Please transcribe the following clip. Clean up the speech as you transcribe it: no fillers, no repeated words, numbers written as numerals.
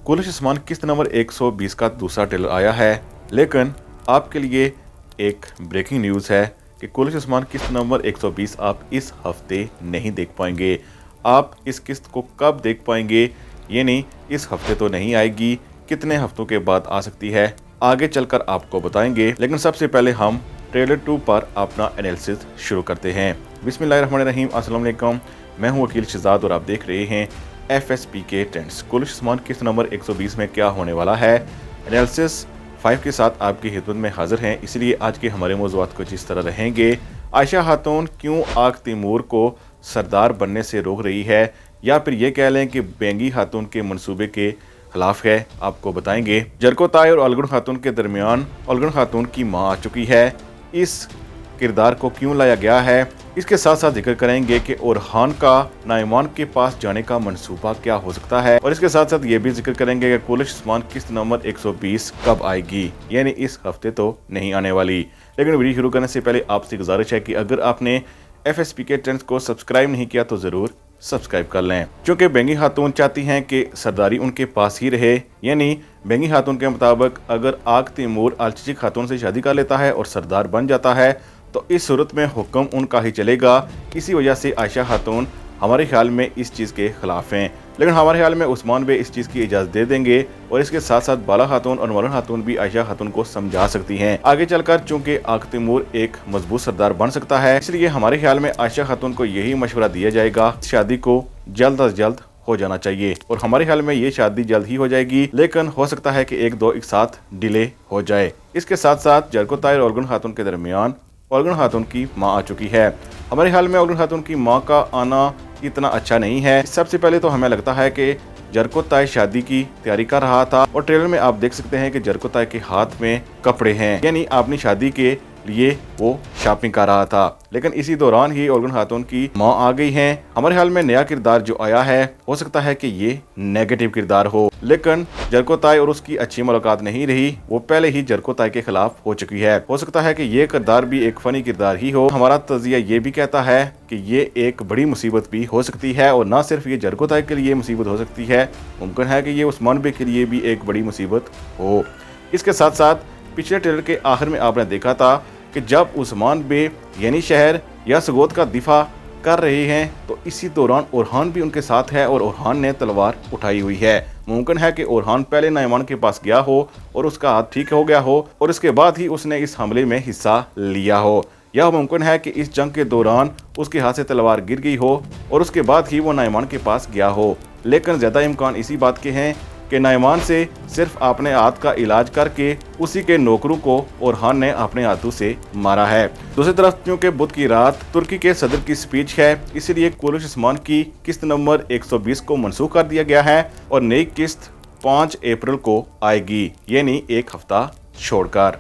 कुलिश उस्मान किस्त नंबर 120 का दूसरा ट्रेलर आया है, लेकिन आपके लिए एक ब्रेकिंग न्यूज़ है कि कुलिश उस्मान किस्त नंबर 120 आप इस हफ्ते नहीं देख पाएंगे। आप इस किस्त को कब देख पाएंगे, ये नहीं इस हफ्ते तो नहीं आएगी, कितने हफ्तों के बाद आ सकती है, आगे चलकर आपको बताएंगे। लेकिन सबसे पहले हम ट्रेलर 2 पर अपना एनालिसिस शुरू करते हैं। बिस्मिल्लाहिर्रहमानिर्रहीम, अस्सलाम वालेकुम। मैं हूं वकील शहजाद और आप देख रहे हैं FSPK ट्रेंड्स। कुलिश उस्मान किस्त नंबर 120 में क्या होने वाला है, एनालिसिस 5 के साथ आपकी खिदमत में हाजिर हैं। इसलिए आज के हमारे मौज़ूआत कुछ इस तरह रहेंगे। आयशा खातून क्यों आग तैमूर को सरदार बनने से रोक रही है, या फिर ये कह लें कि बेंगी खातून के मंसूबे के खिलाफ है, आपको बताएंगे। जरको ताई और अलगुन खातून के दरमियान अलगुन खातून की मां आ चुकी है, इस किरदार को क्यों लाया गया है, इसके साथ साथ जिक्र करेंगे कि ओरहान का नाइमान के पास जाने का मंसूबा क्या हो सकता है, और इसके साथ साथ ये भी जिक्र करेंगे कि कुलिश उस्मान किस्त नंबर 120 कब आएगी, यानी इस हफ्ते तो नहीं आने वाली। लेकिन वीडियो शुरू करने से पहले आपसे गुजारिश है कि अगर आपने FSPK ट्रेंड्स को सब्सक्राइब नहीं किया तो ज़रूर सब्सक्राइब कर लें, क्योंकि बेंगी खातून चाहती हैं कि सरदारी उनके पास ही रहे। यानी बेंगी खातून के मुताबिक अगर आग तैमूर अलचिची खातून से शादी कर लेता है और सरदार बन जाता है तो इस सूरत में हुक्म उनका ही चलेगा। इसी वजह से आयशा खातून हमारे ख्याल में इस चीज़ के खिलाफ हैं, लेकिन हमारे ख्याल में उस्मान भी इस चीज़ की इजाज़त दे देंगे, और इसके साथ साथ बाला खातून और मरन खातून भी आयशा खातून को समझा सकती हैं आगे चलकर। चूंकि आग तैमूर एक मजबूत सरदार बन सकता है, इसलिए हमारे ख्याल में आयशा खातून को यही मशवरा दिया जाएगा, शादी को जल्द अज जल्द हो जाना चाहिए। और हमारे ख्याल में ये शादी जल्द ही हो जाएगी, लेकिन हो सकता है कि 1-2 एक साथ डिले हो जाए। इसके साथ साथ जरको ताई और अलगुन खातून के दरमियान अलगुन खातून की मां आ चुकी है। हमारे ख्याल में अलगुन खातून की मां का आना इतना अच्छा नहीं है। सबसे पहले तो हमें लगता है कि जरको ताई शादी की तैयारी कर रहा था, और ट्रेलर में आप देख सकते हैं कि जरको ताई के हाथ में कपड़े हैं, यानी अपनी शादी के लिए वो शॉपिंग कर रहा था। लेकिन इसी दौरान ही अलगुन खातून की मां आ गई हैं। हमारे ख्याल में नया किरदार जो आया है हो सकता है कि ये नेगेटिव किरदार हो, लेकिन जरको ताई और उसकी अच्छी मुलाकात नहीं रही, वो पहले ही जरको ताई के खिलाफ हो चुकी है। हो सकता है कि ये किरदार भी एक फनी किरदार ही हो। हमारा तजिया ये भी कहता है कि ये एक बड़ी मुसीबत भी हो सकती है, और ना सिर्फ ये जरको ताई के लिए मुसीबत हो सकती है, मुमकिन है कि ये उस्मान बे के लिए भी एक बड़ी मुसीबत हो। इसके साथ साथ पिछले ट्रेलर के आखिर में आपने देखा था कि जब उस्मान बे यानी शहर या सगोत का दिफा कर रहे हैं, तो इसी दौरान ओरहान भी उनके साथ है और ओरहान ने तलवार उठाई हुई है। मुमकिन है कि ओरहान पहले नाइमान के पास गया हो और उसका हाथ ठीक हो गया हो, और इसके बाद ही उसने इस हमले में हिस्सा लिया हो। यह मुमकिन है कि इस जंग के दौरान उसके हाथ से तलवार गिर गई हो और उसके बाद ही वो नाइमान के पास गया हो। लेकिन ज़्यादा इम्कान इसी बात के हैं कि नाइमान से सिर्फ अपने हाथ का इलाज करके उसी के नौकरों को ओरहान ने अपने हाथों से मारा है। दूसरी तरफ क्योंकि बुध की रात तुर्की के सदर की स्पीच है, इसलिए कुलिश उस्मान की किस्त नंबर 120 को मनसूख कर दिया गया है, और नई किस्त 5 अप्रैल को आएगी, यानी एक हफ्ता छोड़कर।